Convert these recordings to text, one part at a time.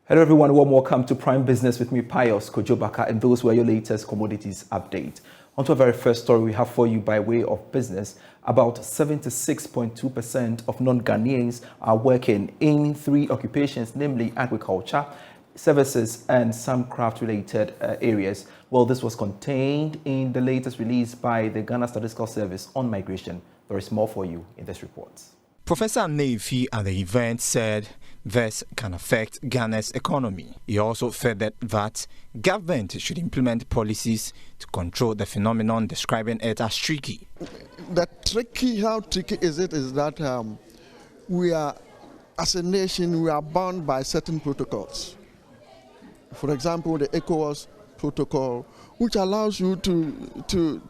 Hello everyone, warm welcome to Prime Business with me, Pious Kojo Backah, and those were your latest commodities update. On to our very first story we have for you by way of business. About 76.2% of non-Ghanaians are working in three occupations, namely agriculture, services, and some craft-related areas. Well, this was contained in the latest release by the Ghana Statistical Service on migration. There is more for you in this report. Professor Neifi at the event said this can affect Ghana's economy. He also furthered that government should implement policies to control the phenomenon, describing it as tricky. How tricky is it is that we are, as a nation, we are bound by certain protocols. For example, the ECOWAS protocol, which allows you to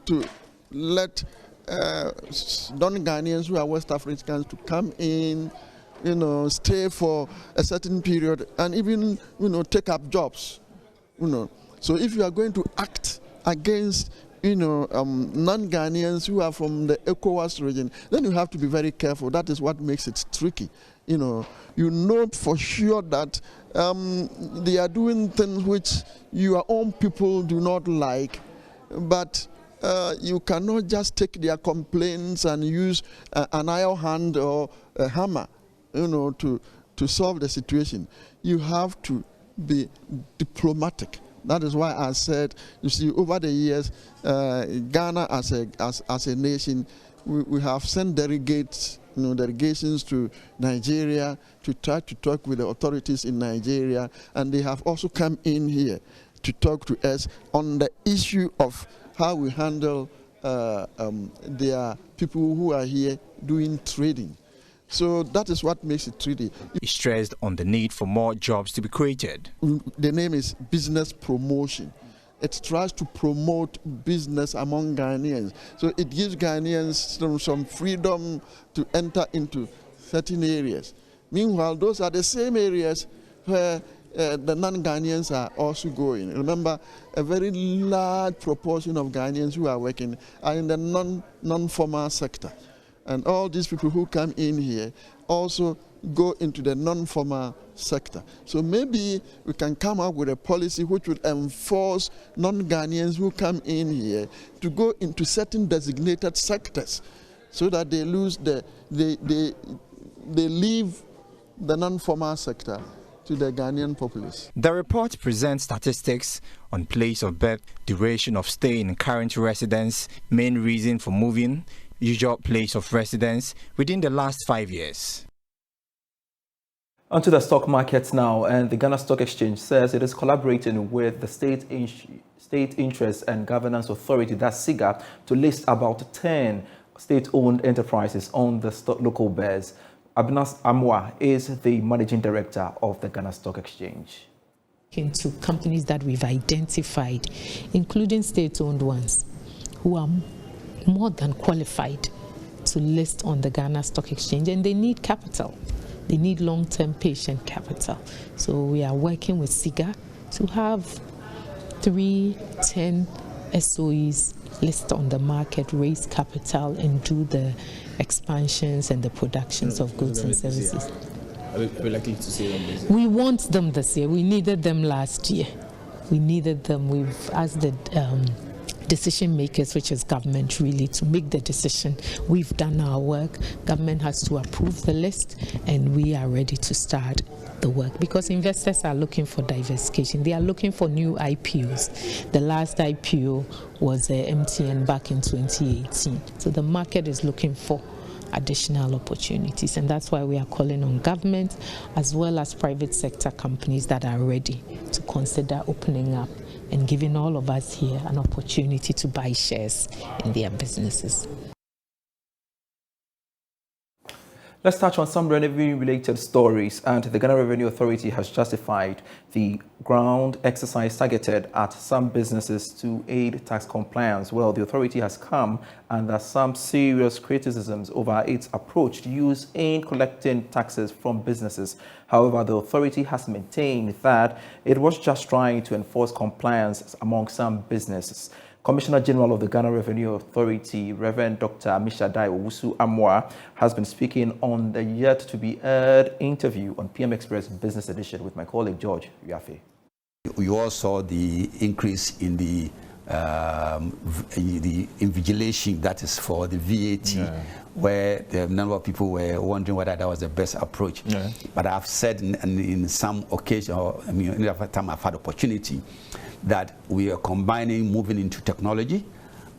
let non-Ghanaians who are West Africans to come in, stay for a certain period and even, take up jobs, So if you are going to act against, non-Ghanaians who are from the ECOWAS region, then you have to be very careful. That is what makes it tricky. You know for sure that they are doing things which your own people do not like, but you cannot just take their complaints and use an iron hand or a hammer, to solve the situation. You have to be diplomatic. That is why I said, you see, over the years, Ghana as a nation, we have sent delegations to Nigeria to try to talk with the authorities in Nigeria, and they have also come in here to talk to us on the issue of how we handle their people who are here doing trading. So that is what makes it tricky. He stressed on the need for more jobs to be created. The name is business promotion. It tries to promote business among Ghanaians. So it gives Ghanaians some freedom to enter into certain areas. Meanwhile, those are the same areas where the non-Ghanaians are also going. Remember, a very large proportion of Ghanaians who are working are in the non-formal sector. And all these people who come in here also go into the non-formal sector. So maybe we can come up with a policy which would enforce non-Ghanaians who come in here to go into certain designated sectors so that they leave the non-formal sector to the Ghanaian populace. The report presents statistics on place of birth, duration of stay in current residence, main reason for moving, usual place of residence within the last 5 years. Onto the stock markets now, and the Ghana Stock Exchange says it is collaborating with the State Interest and Governance Authority, that's SIGA, to list about 10 state-owned enterprises on the local bears. Abnas Amwa is the managing director of the Ghana Stock Exchange. Into companies that we've identified, including state-owned ones, who are more than qualified to list on the Ghana Stock Exchange, and they need capital. They need long-term patient capital. So we are working with SIGA to have 10 SOEs list on the market, raise capital, and do the expansions and the productions of goods and services. Are we likely to see them this year? We want them this year. We needed them last year. We needed them. We've asked the decision makers, which is government, really to make the decision. We've done our work. Government has to approve the list, and we are ready to start the work because investors are looking for diversification. They are looking for new IPOs. The last IPO was MTN back in 2018. So the market is looking for additional opportunities, and that's why we are calling on government as well as private sector companies that are ready to consider opening up and giving all of us here an opportunity to buy shares in their businesses. Let's touch on some revenue-related stories, and the Ghana Revenue Authority has justified the ground exercise targeted at some businesses to aid tax compliance. Well, the authority has come under some serious criticisms over its approach to use in collecting taxes from businesses. However, the authority has maintained that it was just trying to enforce compliance among some businesses. Commissioner General of the Ghana Revenue Authority, Reverend Dr. Amishadai Owusu Amwa, has been speaking on the yet-to-be-aired interview on PM Express Business Edition with my colleague George Yafe. We all saw the increase in the invigilation, that is for the VAT, where the number of people were wondering whether that was the best approach. But I've said in some occasion, or I mean, every time I've had opportunity, that we are combining moving into technology,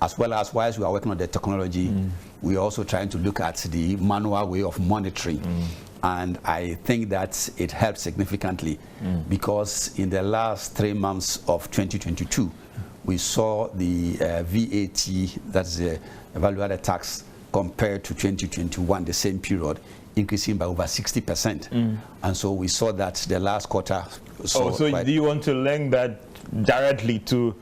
as well as whilst we are working on the technology, we are also trying to look at the manual way of monitoring. And I think that it helped significantly because in the last 3 months of 2022, we saw the VAT, that's the value-added tax, compared to 2021, the same period, increasing by over 60%. And so we saw that the last quarter. So do you want to link that directly to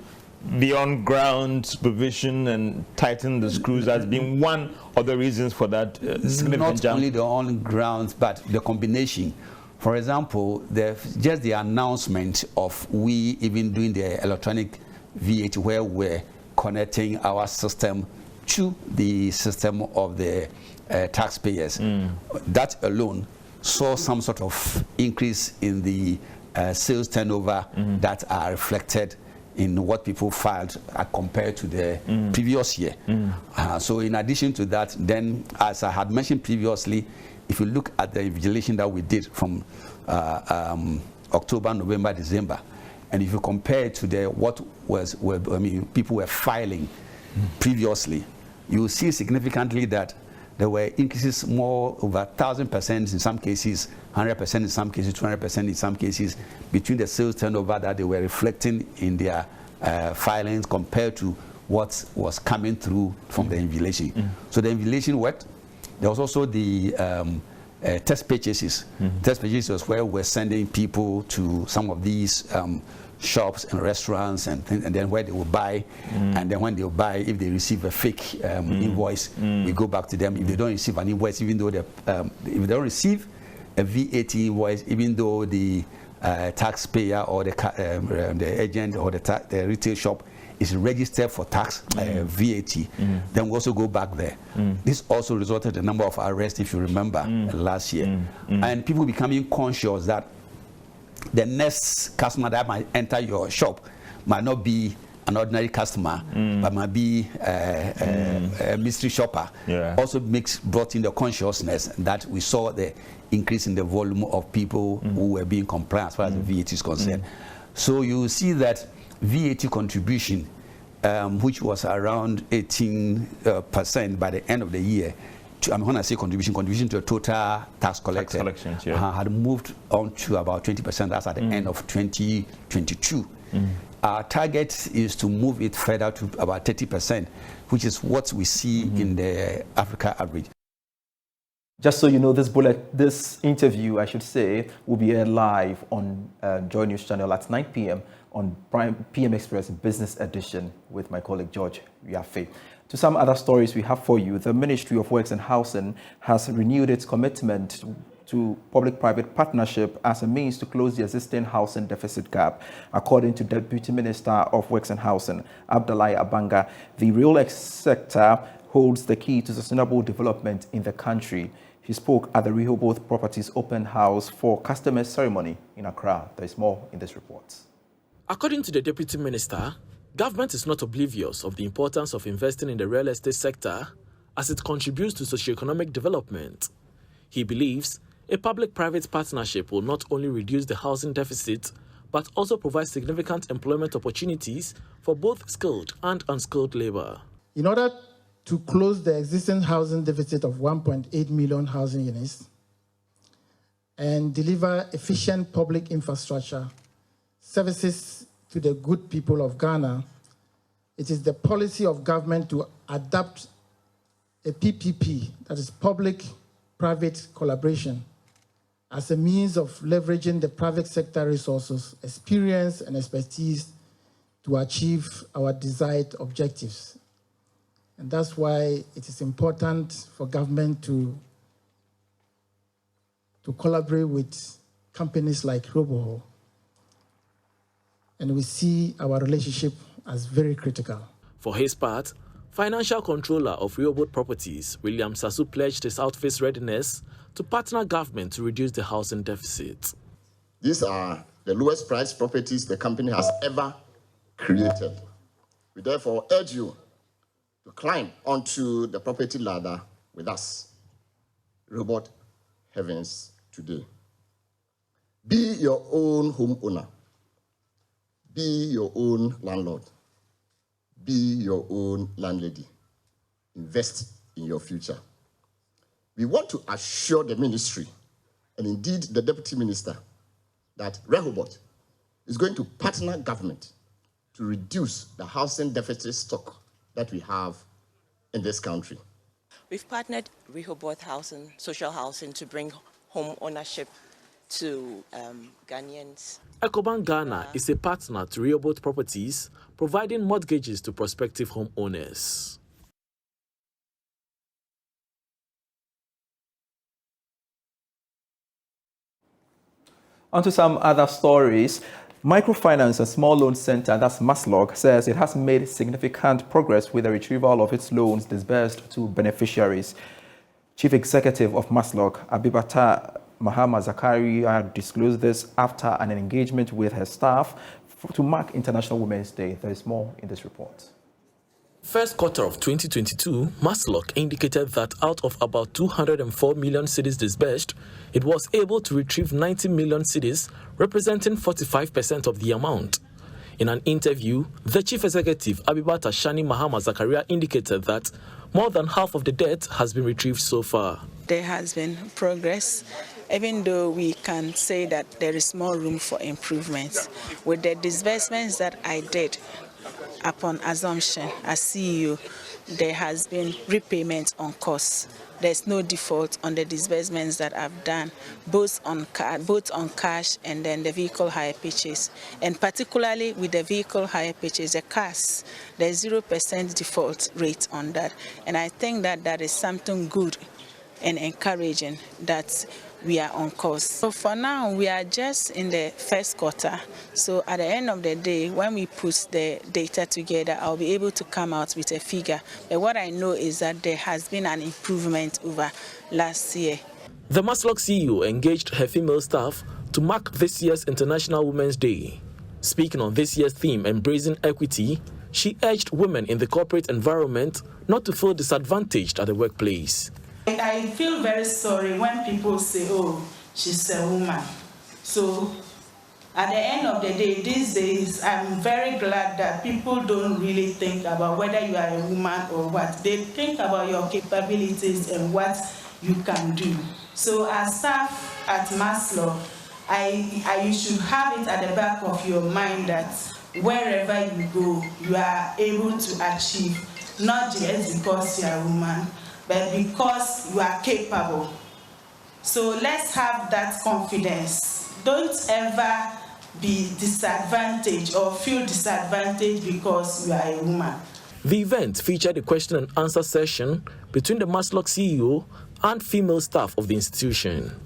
the on-ground supervision and tighten the screws as being one of the reasons for that significant jump? Not only the on-ground, but the combination. For example, just the announcement of we even doing the electronic VAT, where we're connecting our system to the system of the taxpayers. That alone saw some sort of increase in the sales turnover that are reflected in what people filed compared to the previous year. So in addition to that, then as I had mentioned previously, if you look at the invigilation that we did from October, November, December, and if you compare it to people were filing previously, you will see significantly that there were increases more over 1,000% in some cases, 100% in some cases, 200% in some cases, between the sales turnover that they were reflecting in their filings compared to what was coming through from the invigilation. So the invigilation worked. There was also the test purchases. Test purchases was where we're sending people to some of these shops and restaurants and then where they will buy, and then when they will buy, if they receive a fake invoice, we go back to them. If they don't receive an invoice, even though if they don't receive a VAT invoice, even though the taxpayer or the agent or the retail shop is registered for tax VAT, then we also go back there. This also resulted in a number of arrests, if you remember, last year, and people becoming conscious that the next customer that might enter your shop might not be an ordinary customer, but might be a mystery shopper. Also brought in the consciousness that we saw the increase in the volume of people who were being compliant as far as the VAT is concerned. So you see that VAT contribution, which was around 18% by the end of the year, when I say contribution to the total tax collected, had moved on to about 20%. That's at the end of 2022. Our target is to move it further to about 30%, which is what we see in the Africa average. Just so you know, this interview, I should say, will be aired live on Joy News Channel at 9 p.m. on PM Express Business Edition with my colleague George Yafe. To some other stories we have for you, the Ministry of Works and Housing has renewed its commitment to public-private partnership as a means to close the existing housing deficit gap. According to Deputy Minister of Works and Housing, Abdullahi Abanga, the real sector holds the key to sustainable development in the country. He spoke at the Rehoboth Properties Open House for Customers Ceremony in Accra. There is more in this report. According to the Deputy Minister, government is not oblivious of the importance of investing in the real estate sector as it contributes to socio-economic development. He believes a public-private partnership will not only reduce the housing deficit, but also provide significant employment opportunities for both skilled and unskilled labor. In order to close the existing housing deficit of 1.8 million housing units and deliver efficient public infrastructure services to the good people of Ghana, it is the policy of government to adopt a PPP, that is public-private collaboration, as a means of leveraging the private sector resources, experience, and expertise to achieve our desired objectives. And that's why it is important for government to collaborate with companies like Roboho. And we see our relationship as very critical. For his part, Financial Controller of Rehoboth Properties, William Sasu, pledged his outfit's readiness to partner government to reduce the housing deficit. These are the lowest priced properties the company has ever created. We therefore urge you to climb onto the property ladder with us. Rehoboth Heavens today. Be your own homeowner. Be your own landlord. Be your own landlady. Invest in your future. We want to assure the ministry, and indeed the deputy minister, that Rehoboth is going to partner government to reduce the housing deficit stock that we have in this country. We've partnered Rehoboth social housing to bring home ownership to Ghanaians. Ecobank Ghana is a partner to Rehoboth Properties, providing mortgages to prospective homeowners. On to some other stories. Microfinance and Small Loan Center, that's MASLOC, says it has made significant progress with the retrieval of its loans disbursed to beneficiaries. Chief Executive of MASLOC, Abibata Mahama Zakaria, disclosed this after an engagement with her staff to mark International Women's Day. There is more in this report. First quarter of 2022, MASLOC indicated that out of about 204 million cedis disbursed, it was able to retrieve 90 million cedis, representing 45% of the amount. In an interview, the chief executive, Abibata Shani Mahama Zakaria, indicated that more than half of the debt has been retrieved so far. There has been progress, even though we can say that there is more room for improvements. With the disbursements that I did, upon assumption as CEO, there has been repayment on costs. There's no default on the disbursements that I've done, both on cash and then the vehicle hire purchase. And particularly with the vehicle hire purchase, the cars, there's 0% default rate on that. And I think that that is something good and encouraging that we are on course. So for now, we are just in the first quarter. So at the end of the day, when we put the data together, I'll be able to come out with a figure. But what I know is that there has been an improvement over last year. The MASLOC CEO engaged her female staff to mark this year's International Women's Day. Speaking on this year's theme, Embracing Equity, she urged women in the corporate environment not to feel disadvantaged at the workplace. I feel very sorry when people say, oh, she's a woman. So at the end of the day, these days, I'm very glad that people don't really think about whether you are a woman or what. They think about your capabilities and what you can do. So as staff at MASLOC, you should have it at the back of your mind that wherever you go, you are able to achieve, not just because you are a woman, but because you are capable. So let's have that confidence. Don't ever be disadvantaged or feel disadvantaged because you are a woman. The event featured a question and answer session between the MASLOC CEO and female staff of the institution.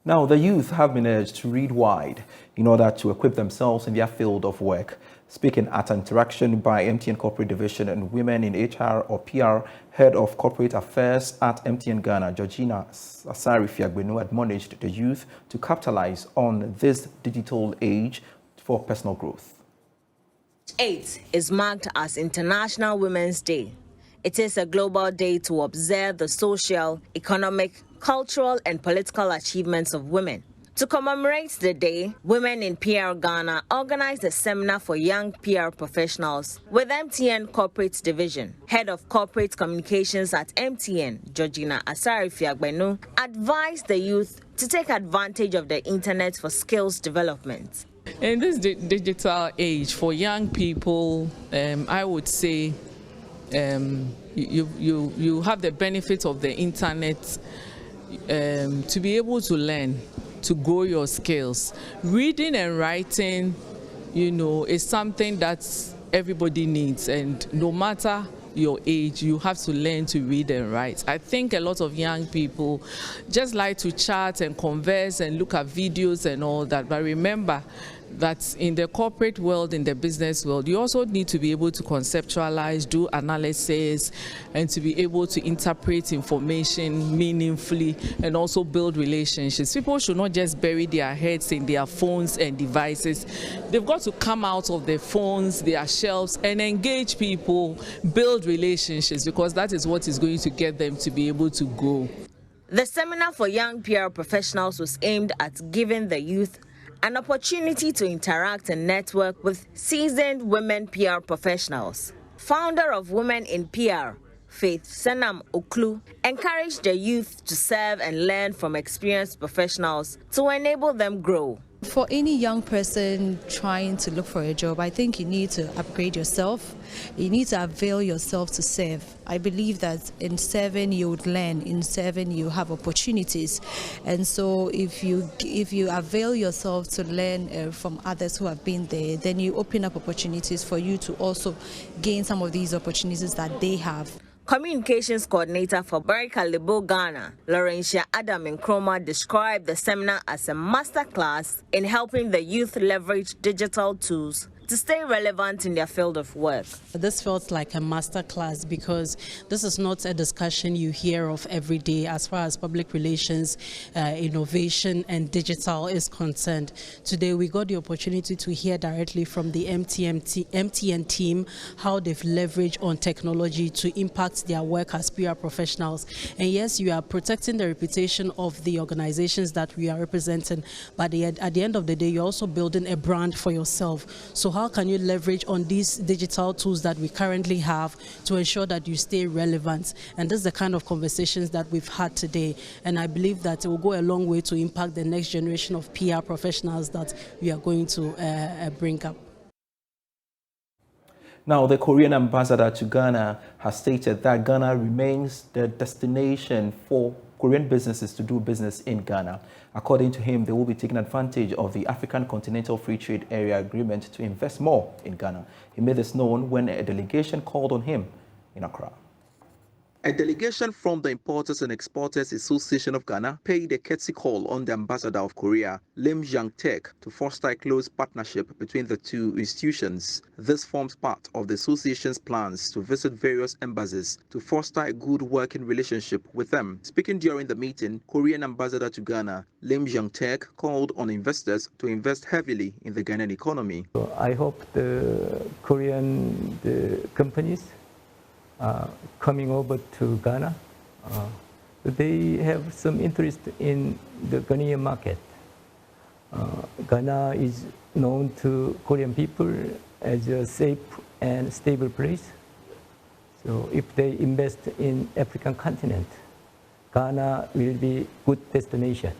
Now, the youth have been urged to read wide in order to equip themselves in their field of work. Speaking at an interaction by MTN Corporate Division and Women in HR or PR, Head of Corporate Affairs at MTN Ghana, Georgina Asari Fiagbenu, admonished the youth to capitalize on this digital age for personal growth. 8 is marked as International Women's Day. It is a global day to observe the social, economic, cultural, and political achievements of women. To commemorate the day, Women in PR Ghana organized a seminar for young PR professionals with MTN Corporate Division. Head of Corporate Communications at MTN, Georgina Asari Fiagbenu, advised the youth to take advantage of the internet for skills development. In this digital age, for young people, I would say you have the benefit of the internet to be able to learn, to grow your skills. Reading and writing, is something that everybody needs, and no matter your age, you have to learn to read and write. I think a lot of young people just like to chat and converse and look at videos and all that, but remember that in the corporate world, in the business world, you also need to be able to conceptualize, do analysis, and to be able to interpret information meaningfully and also build relationships. People should not just bury their heads in their phones and devices. They've got to come out of their phones, their shelves, and engage people, build relationships, because that is what is going to get them to be able to grow. The seminar for young PR professionals was aimed at giving the youth an opportunity to interact and network with seasoned women PR professionals. Founder of Women in PR, Faith Senam Oklu, encouraged the youth to serve and learn from experienced professionals to enable them grow. For any young person trying to look for a job, I think you need to upgrade yourself. You need to avail yourself to serve. I believe that in serving you would learn, in serving you have opportunities. And so if you avail yourself to learn from others who have been there, then you open up opportunities for you to also gain some of these opportunities that they have. Communications Coordinator for Barika Lebo Ghana, Laurentia Adam Nkrumah, described the seminar as a masterclass in helping the youth leverage digital tools to stay relevant in their field of work. This felt like a masterclass because this is not a discussion you hear of every day as far as public relations, innovation and digital is concerned. Today we got the opportunity to hear directly from the MTN team how they've leveraged on technology to impact their work as PR professionals. And yes, you are protecting the reputation of the organizations that we are representing, but at the end of the day, you're also building a brand for yourself. So how can you leverage on these digital tools that we currently have to ensure that you stay relevant? And this is the kind of conversations that we've had today. And I believe that it will go a long way to impact the next generation of PR professionals that we are going to bring up. Now, the Korean ambassador to Ghana has stated that Ghana remains the destination for Korean businesses to do business in Ghana. According to him, they will be taking advantage of the African Continental Free Trade Area Agreement to invest more in Ghana. He made this known when a delegation called on him in Accra. A delegation from the Importers and Exporters Association of Ghana paid a courtesy call on the ambassador of Korea, Lim Jang-taek, to foster a close partnership between the two institutions. This forms part of the association's plans to visit various embassies to foster a good working relationship with them. Speaking during the meeting, Korean ambassador to Ghana, Lim Jang-taek, called on investors to invest heavily in the Ghanaian economy. I hope the Korean companies coming over to Ghana, they have some interest in the Ghanaian market. Ghana is known to Korean people as a safe and stable place. So if they invest in African continent, Ghana will be good destination.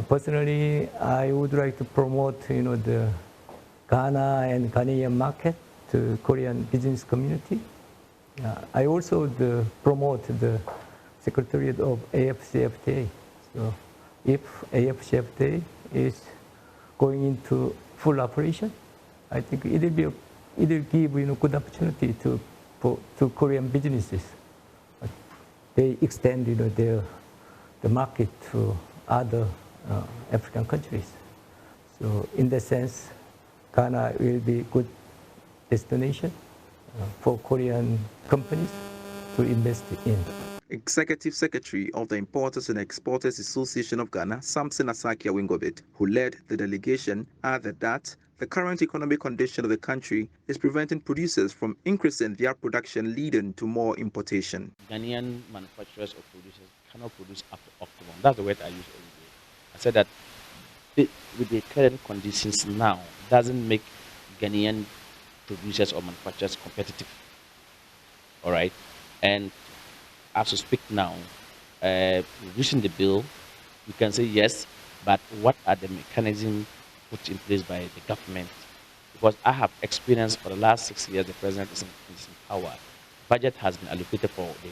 Personally, I would like to promote, the Ghana and Ghanaian market to Korean business community. I also promote the Secretariat of AFCFTA. So if AFCFTA is going into full operation, I think it will give good opportunity to Korean businesses. They extend the market to other African countries. So in that sense, Ghana will be good destination for Korean companies to invest in. Executive Secretary of the Importers and Exporters Association of Ghana, Samson Asaki Awingobit, who led the delegation, added that the current economic condition of the country is preventing producers from increasing their production, leading to more importation. Ghanaian manufacturers or producers cannot produce up to optimum. That's the word I use every day. I said that with the current conditions now, doesn't make Ghanaian producers or manufacturers competitive. All right, and as we speak now, reducing the bill, we can say yes, but what are the mechanisms put in place by the government? Because I have experienced for the last 6 years, the president is in power. Budget has been allocated for the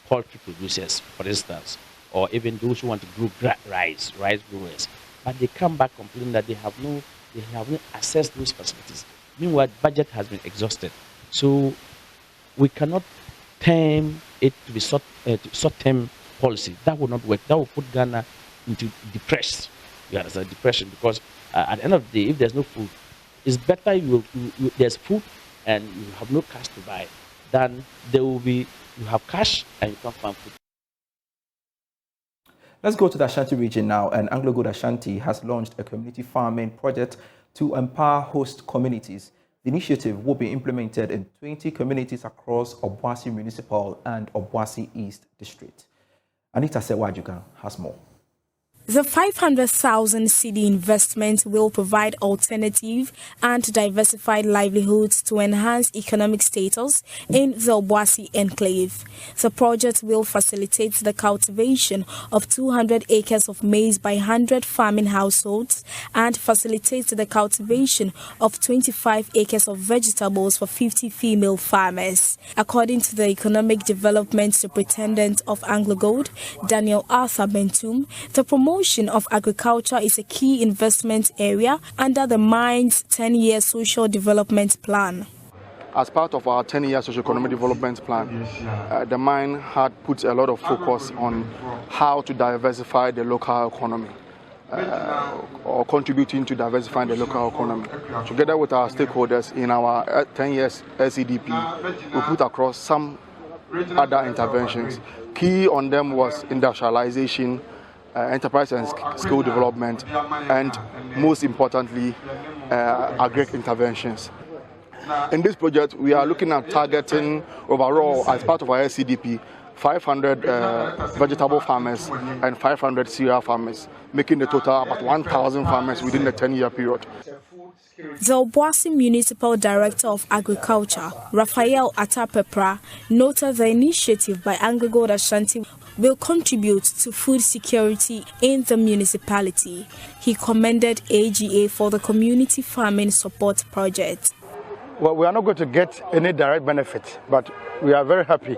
poultry producers, for instance, or even those who want to grow rice growers, but they come back complaining that they have no access to those facilities. Meanwhile, budget has been exhausted. So we cannot term it to be short-term policy. That would not work. That will put Ghana into depression. You understand? Depression, because at the end of the day, if there's no food, it's better there's food and you have no cash to buy than there will be you have cash and you can't find food. Let's go to the Ashanti region now, and AngloGold Ashanti has launched a community farming project to empower host communities. The initiative will be implemented in 20 communities across Obuasi Municipal and Obuasi East District. Anita Sewajukan has more. The 500,000 cedi investment will provide alternative and diversified livelihoods to enhance economic status in the Obuasi enclave. The project will facilitate the cultivation of 200 acres of maize by 100 farming households and facilitate the cultivation of 25 acres of vegetables for 50 female farmers. According to the Economic Development Superintendent of AngloGold, Daniel Arthur Bentum, the promotion of agriculture is a key investment area under the mine's 10-year social development plan. As part of our 10-year socio-economic development plan, the mine had put a lot of focus on how to diversify the local economy or contributing to diversifying the local economy. Together with our stakeholders in our 10 years SEDP, we put across some other interventions. Key on them was industrialization, enterprise and skill development, and most importantly, agri interventions. In this project, we are looking at targeting overall, as part of our SCDP, 500 vegetable farmers and 500 cereal farmers, making the total about 1,000 farmers within the 10-year period. The Obuasi Municipal Director of Agriculture, Raphael Atapepra, noted the initiative by AngloGold Ashanti will contribute to food security in the municipality. He commended AGA for the community farming support project. Well, we are not going to get any direct benefit, but we are very happy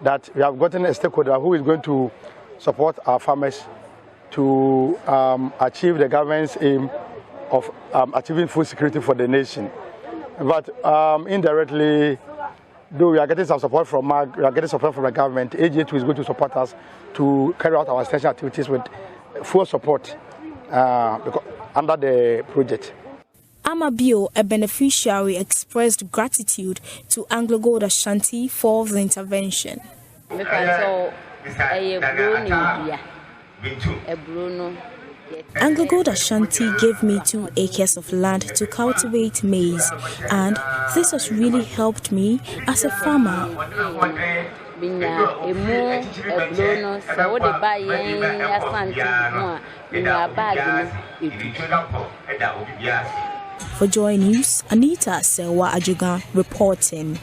that we have gotten a stakeholder who is going to support our farmers to achieve the government's aim of achieving food security for the nation. But indirectly, though we are getting some support from the government, AGA2 is going to support us to carry out our extension activities with full support under the project. Amabio, a beneficiary, expressed gratitude to AngloGold Ashanti for the intervention. AngloGold Ashanti gave me 2 acres of land to cultivate maize, and this has really helped me as a farmer. For Joy News, Anita Sewa Ajugan reporting.